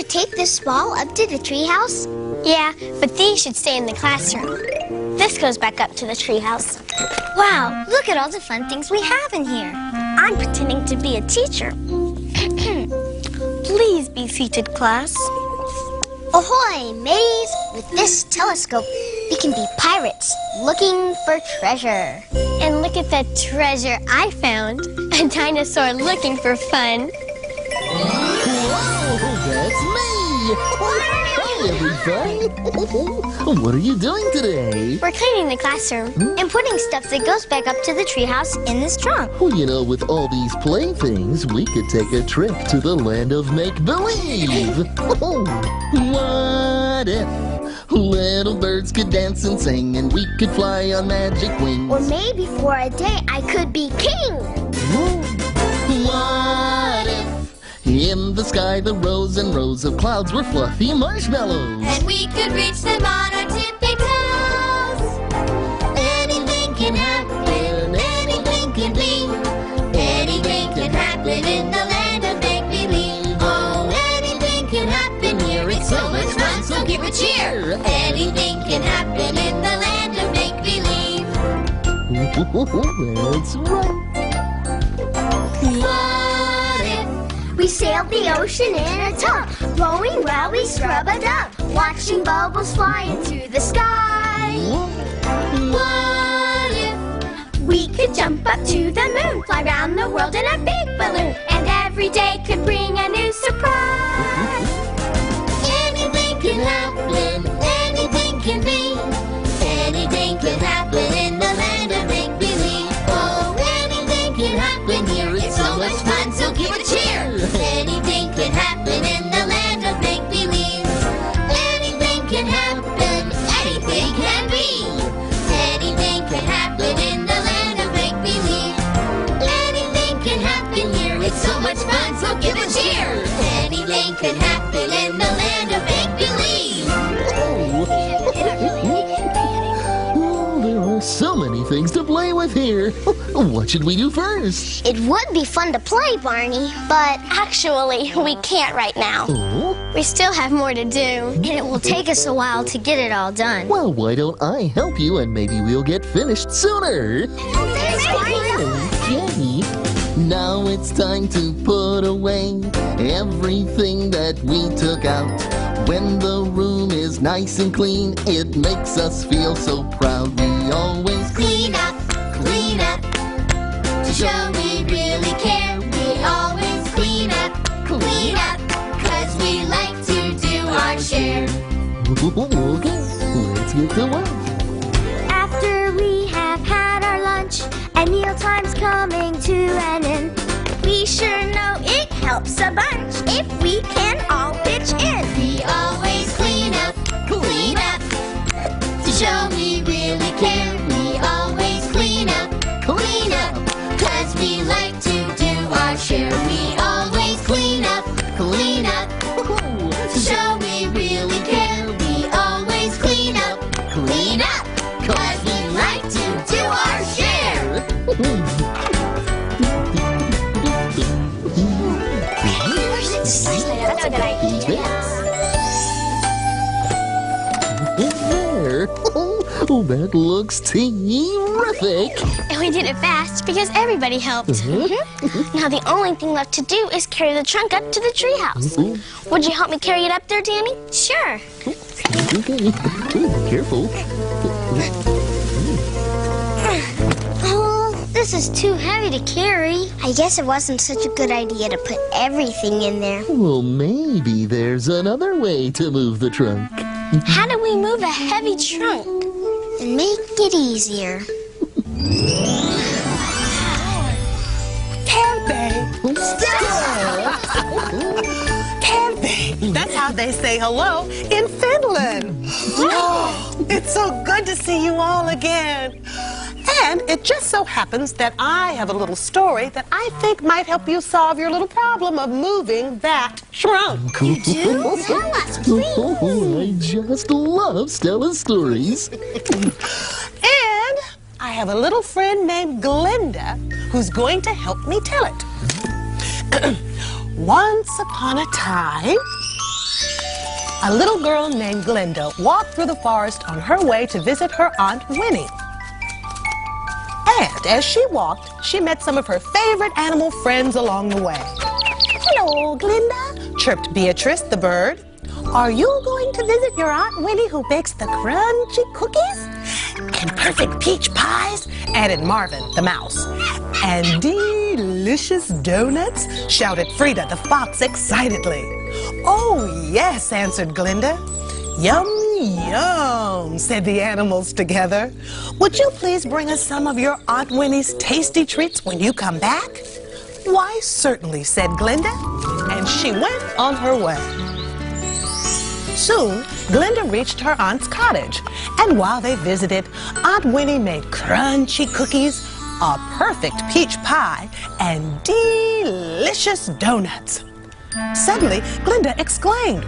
take this ball up to the treehouse? Yeah, but these should stay in the classroom. This goes back up to the treehouse. Wow, look at all the fun things we have in here. I'm pretending to be a teacher. Please be seated, class. Ahoy, mateys! With this telescope, we can be pirates looking for treasure. And look at that treasure I found. A dinosaur looking for fun. Whoa, that's me! Hi, everybody! What are you doing today? We're cleaning the classroom. And putting stuff that goes back up to the treehouse in this trunk. Well, you know, with all these playthings, we could take a trip to the land of make-believe. What if little birds could dance and sing and we could fly on magic wings? Or maybe for a day I could be king. What if in the sky the rows and rows of clouds were fluffy marshmallows? And we could reach them on our tippy toes. Anything can happen, anything can be. Anything can happen in the land of make-believe. Oh, anything can happen here, it's so much fun, so give a cheer. Anything can happen in the land of make-believe. That's right. What if We sailed the ocean in a tub, rowing while we scrub-a-dub, watching bubbles fly into the sky. What if We could jump up to the moon, fly round the world in a big balloon, and every day could bring a new surprise. anything can happen, anything can be. Anything can happen in the land of make-believe. Oh, anything can happen here, it's so much fun, so give it a cheer. Anything can happen in the land of make-believe. Anything can happen, anything can be. Anything can happen in the land of make-believe. Anything can happen here, it's so much fun, so give a cheer. Anything can happen in the land of make-believe. Oh, there are so many things to play with here. What should we do first? It would be fun to play, Barney, but Actually, we can't right now. Oh? We still have more to do. and it will take us a while to get it all done. Well, why don't I help you and maybe we'll get finished sooner? Thanks, Okay. Now it's time to put away everything that we took out. When the room is nice and clean, it makes us feel so proud. We always Clean up, to show we really care. We always clean up, 'cause we like to do our share. Okay, let's get to work. After we have had our lunch and mealtime's coming to an end, we sure know it helps a bunch if we can all pitch in. We always clean up, to show we really care. We always clean up, 'cause we like to do our share. We always clean up, to show we really care. We always clean up, 'cause we like to do our share. There. Oh, that looks terrific. And we did it fast because everybody helped. Now the only thing left to do is carry the trunk up to the treehouse. Would you help me carry it up there, Danny? Sure. Okay, careful. Oh, this is too heavy to carry. I guess it wasn't such a good idea to put everything in there. Well, maybe there's another way to move the trunk. How do we move a heavy trunk? And make it easier. Terve. That's how they say hello in Finland. Oh, it's so good to see you all again. And it just so happens that I have a little story that I think might help you solve your little problem of moving that trunk. You do? Tell us, please. Oh, I just love Stella's stories. And I have a little friend named Glinda who's going to help me tell it. Once upon a time, A little girl named Glinda walked through the forest on her way to visit her Aunt Winnie. And as she walked, she met some of her favorite animal friends along the way. "Hello, Glinda," chirped Beatrice the bird. "Are you going to visit your Aunt Winnie who bakes the crunchy cookies? And perfect peach pies," added Marvin the mouse. "And delicious donuts," shouted Frida the fox excitedly. "Oh, yes," answered Glinda. "Yum, yum," said the animals together. "Would you please bring us some of your Aunt Winnie's tasty treats when you come back?" "Why, certainly," said Glinda, and she went on her way. Soon, Glinda reached her aunt's cottage, and while they visited, Aunt Winnie made crunchy cookies, a perfect peach pie, and delicious donuts. Suddenly, Glinda exclaimed,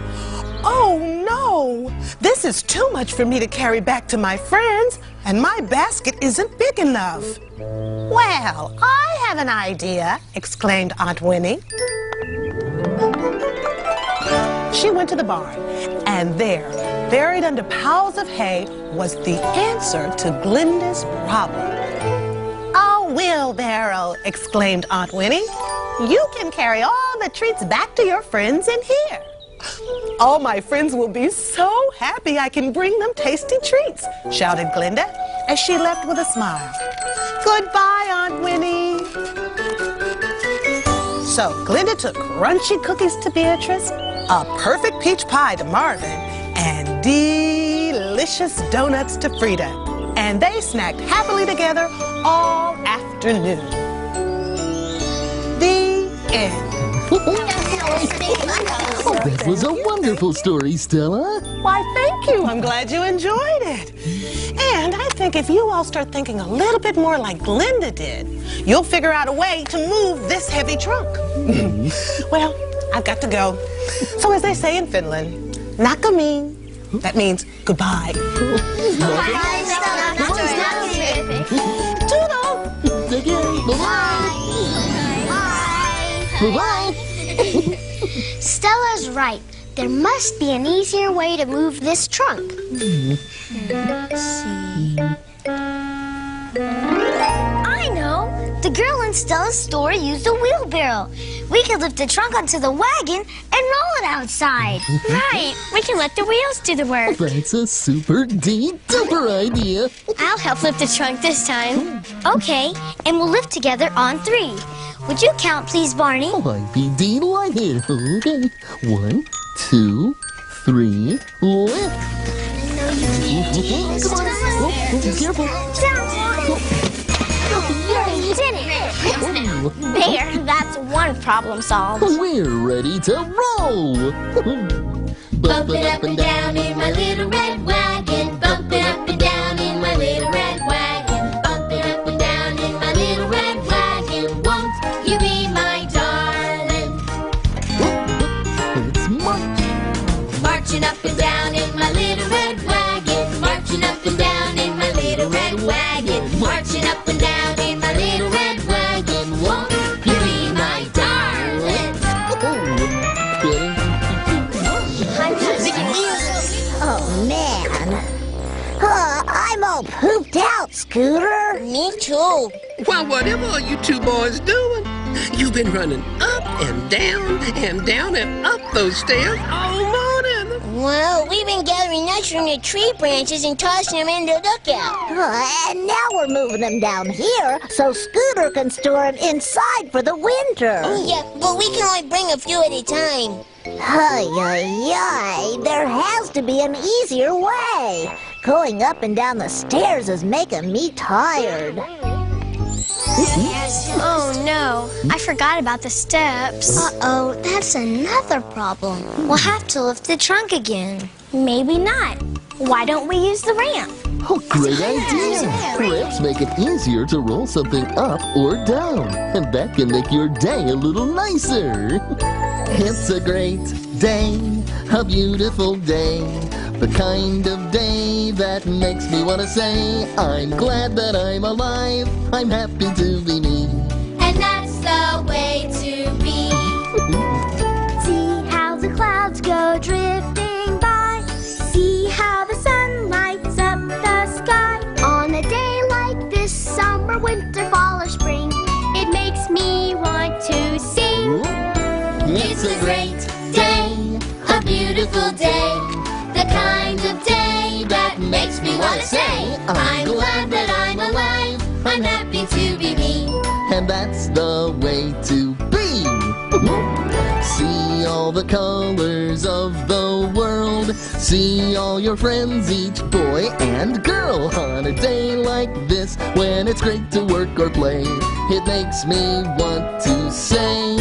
"Oh no! This is too much for me to carry back to my friends, and my basket isn't big enough." "Well, I have an idea," exclaimed Aunt Winnie. She went to the barn, and there, buried under piles of hay, was the answer to Glinda's problem. "A wheelbarrow!" exclaimed Aunt Winnie. "You can carry all the treats back to your friends in here." "All my friends will be so happy I can bring them tasty treats," shouted Glinda as she left with a smile. "Goodbye, Aunt Winnie." So Glinda took crunchy cookies to Beatrice, a perfect peach pie to Marvin, and delicious donuts to Frida. And they snacked happily together all afternoon. The end. That was a wonderful story, Stella. Why, thank you. I'm glad you enjoyed it. And I think if you all start thinking a little bit more like Glinda did, you'll figure out a way to move this heavy trunk. Well, I've got to go. So as they say in Finland, nakamiin. That means goodbye. Bye, Stella. Toodle! Bye-bye. Stella's right. There must be an easier way to move this trunk. Let's see. I know! The girl in Stella's store used a wheelbarrow. We could lift the trunk onto the wagon and roll it outside. Right. We can let the wheels do the work. That's a super duper idea. I'll help lift the trunk this time. Okay, and we'll lift together on 3. Would you count, please, Barney? Oh, I'd be delighted. Okay. 1, 2, 3, lift. Come on. Oh, be careful. You did it! There, that's one problem solved. We're ready to roll. Bump it up and down in my little red wagon. Bump it up and down in my little red wagon. Bump it up and down in my little red wagon. Won't you be my darling? It's march. Marching up and down in my little red wagon. Marching up and down in my little red wagon. Marching up and down in my little red wagon. Won't you be my darling? Oh, man. I'm all pooped out, Scooter. Me too. Well, whatever are you two boys doing? You've been running up and down and up those stairs all morning. Well, we've been gathering nuts from the tree branches and tossing them in the lookout. And now we're moving them down here so Scooter can store them inside for the winter. Yeah, but we can only bring a few at a time. Ay. There has to be an easier way. Going up and down the stairs is making me tired. Oh no, I forgot about the steps. Uh-oh, that's another problem. We'll have to lift the trunk again. Maybe not. Why don't we use the ramp? Oh, great idea. Ramps make it easier to roll something up or down, and that can make your day a little nicer. It's a great day, a beautiful day, the kind of day that makes me want to say, I'm glad that I'm alive, I'm happy to be me. And that's the way to be. See how the clouds go drifting by. It's a great day, a beautiful day, the kind of day that makes me want to say, I'm glad that I'm alive, I'm happy to be me. And that's the way to be. See all the colors of the world. See all your friends, each boy and girl. On a day like this, when it's great to work or play, it makes me want to say,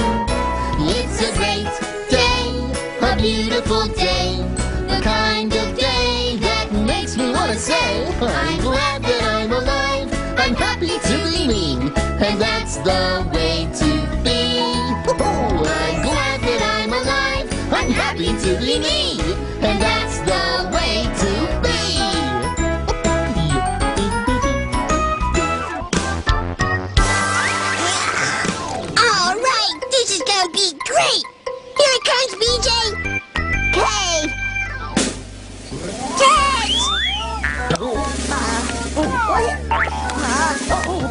It's a great day, a beautiful day, the kind of day that makes me want to say, I'm glad that I'm alive, I'm happy to be me. and that's the way to be. I'm glad that I'm alive, I'm happy to be me. And that's the way to be. All right, this is gonna be great. Here it comes, BJ. Hey. Catch!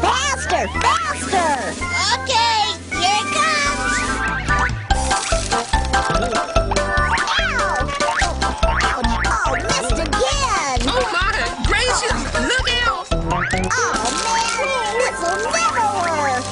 Faster, faster! Okay, here it comes. Ow! Oh, missed again. Oh my gracious, look out! Oh man, whistle never work.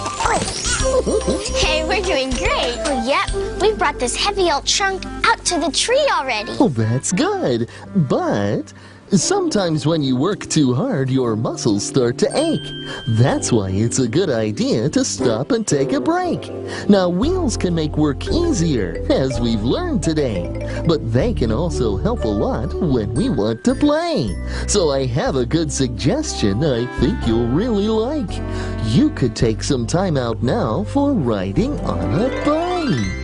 Hey, we're doing great. Oh, yep, we brought this heavy old trunk out to the tree already. Oh, that's good. But sometimes when you work too hard, your muscles start to ache. That's why it's a good idea to stop and take a break. Now, wheels can make work easier, as we've learned today. But they can also help a lot when we want to play. So I have a good suggestion I think you'll really like. You could take some time out now for riding on a bike.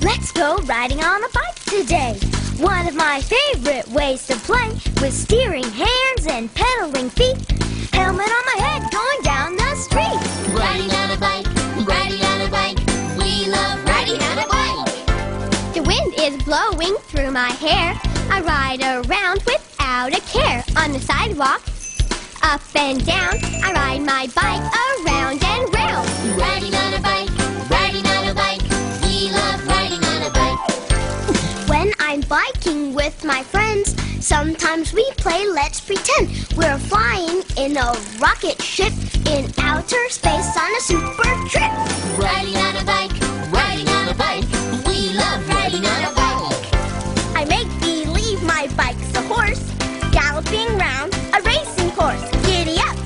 Let's go riding on a bike today. One of my favorite ways to play with steering hands and pedaling feet. Helmet on my head going down the street. Riding on a bike, riding on a bike, we love riding on a bike. The wind is blowing through my hair. I ride around without a care. On the sidewalk, up and down, I ride my bike around and round. Riding on a bike, riding on a bike, we love riding on a bike. When I'm biking with my friends, sometimes we play Let's Pretend. We're flying in a rocket ship in outer space on a super trip. Riding on a bike, riding on a bike, we love riding on a bike. I make believe my bike's a horse, galloping round a racing course. Giddy up,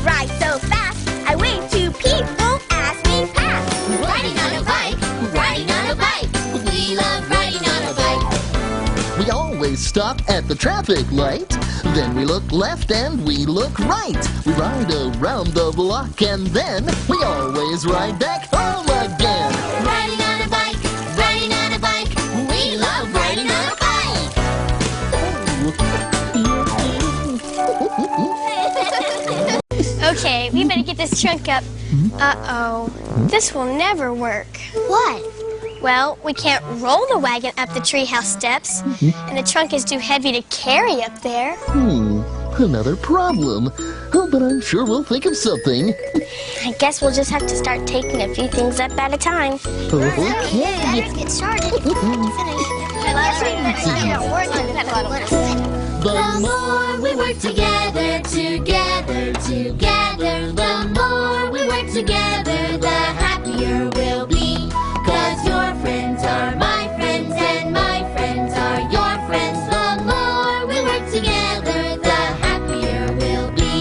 ride so fast, I wave to people as we pass. Riding on a bike, riding on a bike, we love riding on a bike. We always stop at the traffic light. Then we look left and we look right. We ride around the block and then we always ride back home again. Riding on a bike, riding on a bike, we love riding on a bike. Okay, we better get this trunk up. Uh-oh, this will never work. What? Well, we can't roll the wagon up the treehouse steps, and the trunk is too heavy to carry up there. Another problem. Oh, but I'm sure we'll think of something. I guess we'll just have to start taking a few things up at a time. Okay. Let's get started. The more we work together, together, together, the more we work together, the happier we'll be. 'Cause your friends are my friends and my friends are your friends. The more we work together, the happier we'll be.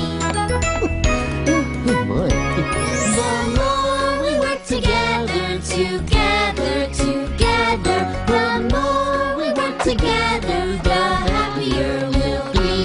Oh, my. The more we work together, together, together, the more we work together, the happier we'll be.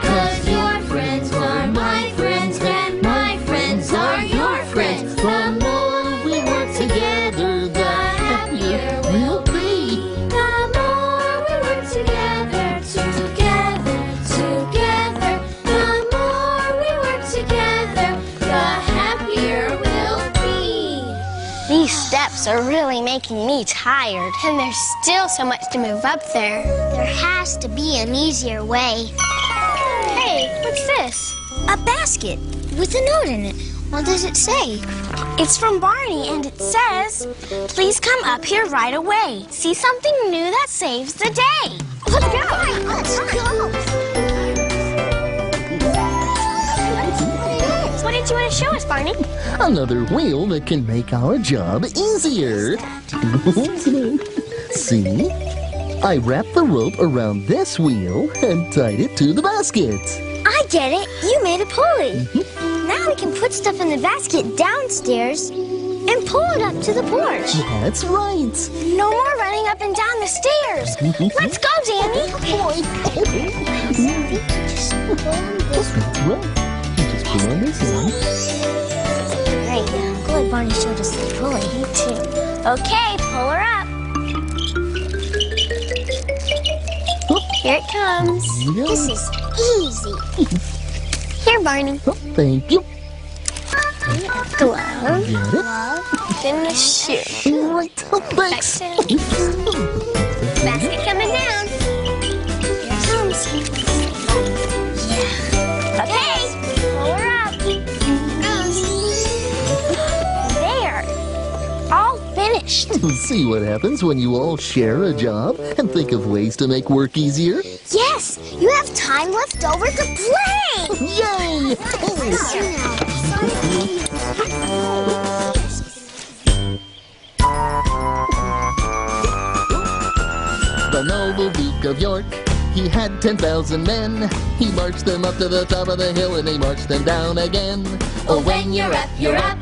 'Cause your friends are my friends and my friends are your friends. The more we work together, the happier we'll be. The more we work together, together, together, the more we work together, the happier we'll be. These steps steps are really making me tired. And there's still so much to move up there. There has to be an easier way. Hey, what's this? A basket with a note in it. What does it say? It's from Barney, and it says, "Please come up here right away. See something new that saves the day." Let's go. Let's go. What did you want to show us, Barney? Another wheel that can make our job easier. See? I wrapped the rope around this wheel and tied it to the basket. I get it. You made a pulley. Now we can put stuff in the basket downstairs and pull it up to the porch. That's right. No more running up and down the stairs. Let's go, Danny. That's right. Just pull on this one. Great. I'm glad Barney showed us the pulley. Me too. Okay, pull her up. Here it comes. This is easy. Here, Barney. Oh, thank you. Glove. Get it? Then the shoe. Right. Thanks. Basket coming down. Here it comes. Yeah. Okay, pull her up. There. All finished. See what happens when you all share a job and think of ways to make work easier? Yes, you have time left over to play. Yay! The noble Duke of York, he had 10,000 men. He marched them up to the top of the hill and he marched them down again. Oh, when you're up, you're up.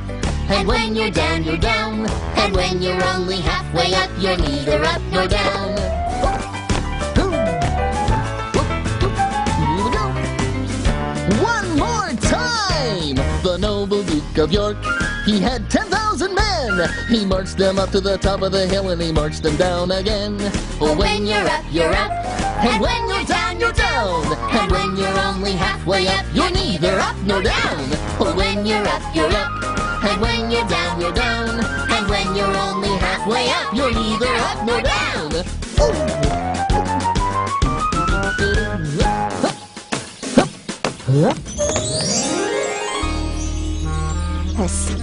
And when you're down, you're down. And when you're only halfway up, you're neither up nor down. One more time! The noble Duke of York, he had 10,000 men. He marched them up to the top of the hill and he marched them down again. Oh, when you're up, you're up. And when you're down, you're down. And when you're only halfway up, you're neither up nor down. Oh, when you're up, you're up. And when you're down, you're down. And when you're only halfway up, you're neither up nor down. Let's see.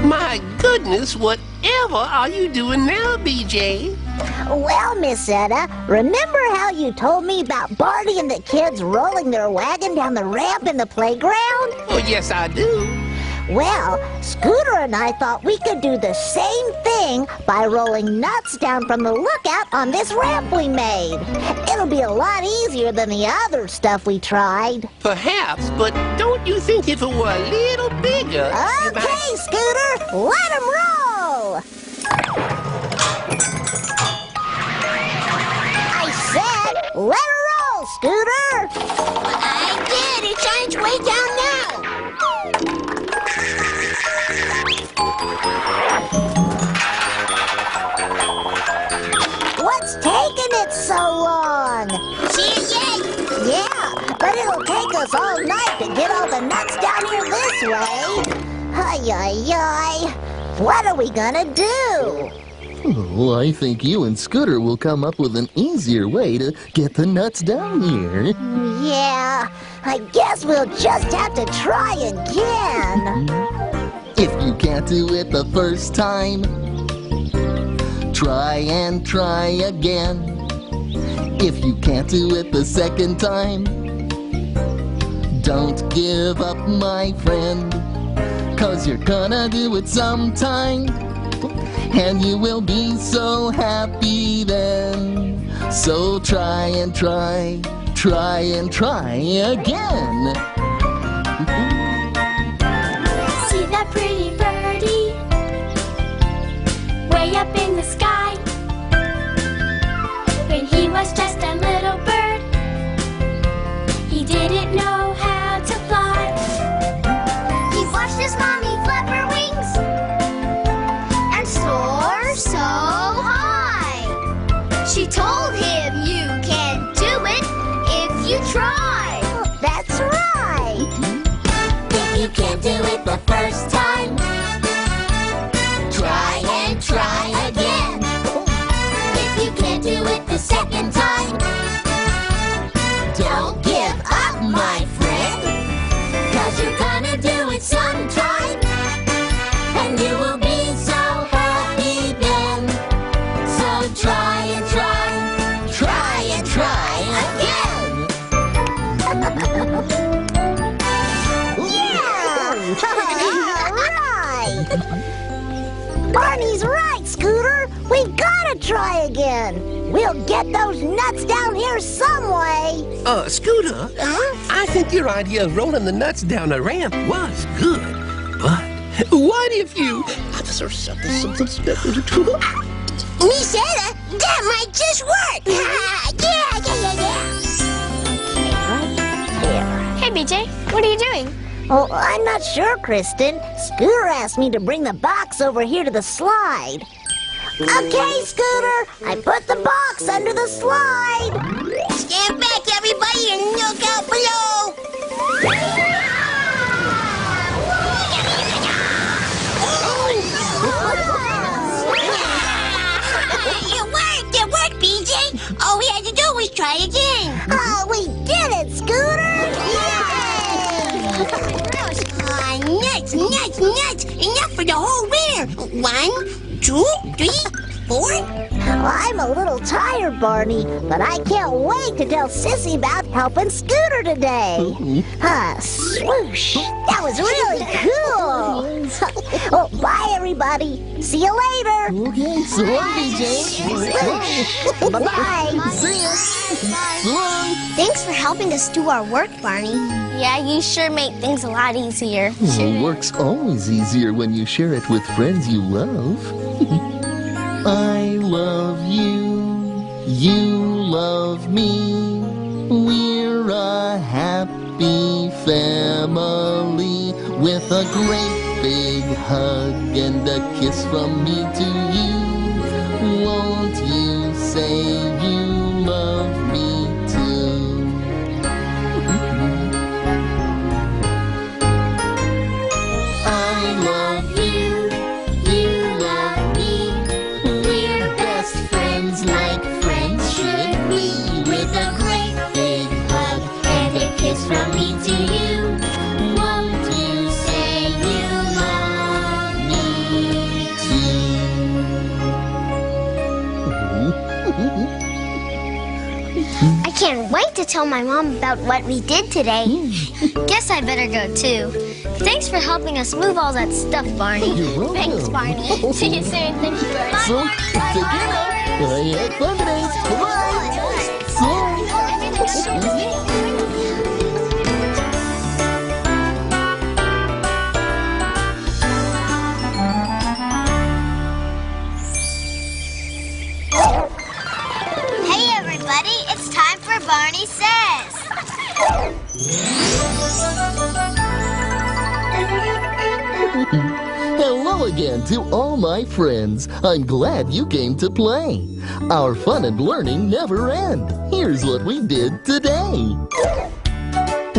My goodness, whatever are you doing now, BJ? Well, Miss Etta, remember how you told me about Barney and the kids rolling their wagon down the ramp in the playground? Oh, yes, I do. Well, Scooter and I thought we could do the same thing by rolling nuts down from the lookout on this ramp we made. It'll be a lot easier than the other stuff we tried. Perhaps, but don't you think if it were a little bigger... Okay, Scooter, let 'em roll! I said, let her roll, Scooter! I did. It's on its way down now. What's taking it so long? See it yet? Yeah, but it'll take us all night to get all the nuts down here this way. Ay, ay, ay. What are we gonna do? Oh, I think you and Scooter will come up with an easier way to get the nuts down here. Yeah, I guess we'll just have to try again. If you can't do it the first time, try and try again. If you can't do it the second time, don't give up, my friend. 'Cause you're gonna do it sometime, and you will be so happy then. So try and try, try and try again. See that pretty birdie way up in the sky? When he was just a little bird, he didn't know how to fly. He watched his mommy flap her wings and soar so high. She told him, "You can do it if you try." That's right. Barney's right, Scooter. We've got to try again. We'll get those nuts down here some way. Scooter, I think your idea of rolling the nuts down a ramp was good. But what if you... Me said that might just work. Hey, BJ, what are you doing? Oh, I'm not sure, Kristen. Scooter asked me to bring the box over here to the slide. Okay, Scooter, I put the box under the slide. Stand back, everybody, and look out below. It worked, BJ. All we had to do was try again. Oh, we did it, Scooter! Nuts. Enough for the whole rear. 1, 2, 3, 4. I'm a little tired, Barney, but I can't wait to tell Sissy about helping Scooter today. Swoosh! That was really cool. Oh, bye, everybody. See you later. Okay, so long, BJ. Bye-bye. See ya. So long. Thanks for helping us do our work, Barney. Yeah, you sure make things a lot easier. Work's always easier when you share it with friends you love. I love you, you love me. We're a happy family with a great big hug and a kiss from me to you. Won't you say you love me too? I love you, you love me. We're best friends like friends should be. With a great big hug and a kiss from me to you. Won't you say you love me I can't wait to tell my mom about what we did today. Guess I better go too. Thanks for helping us move all that stuff, Barney. You're welcome. Thanks, Barney. See you soon. Thank you, Barney. So, take care now. I had fun today. Bye-bye. So. Hey, everybody. It's time for Barney Says. Hello again to all my friends. I'm glad you came to play. Our fun and learning never end. Here's what we did today.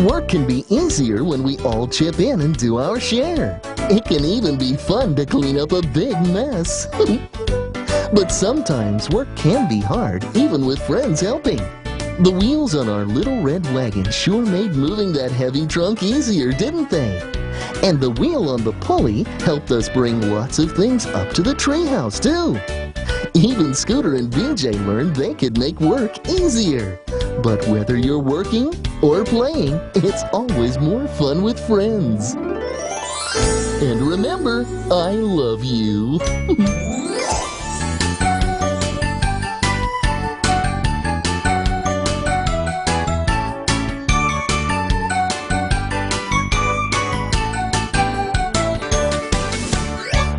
Work can be easier when we all chip in and do our share. It can even be fun to clean up a big mess. But sometimes work can be hard, even with friends helping. The wheels on our little red wagon sure made moving that heavy trunk easier, didn't they? And the wheel on the pulley helped us bring lots of things up to the treehouse, too. Even Scooter and BJ learned they could make work easier. But whether you're working or playing, it's always more fun with friends. And remember, I love you.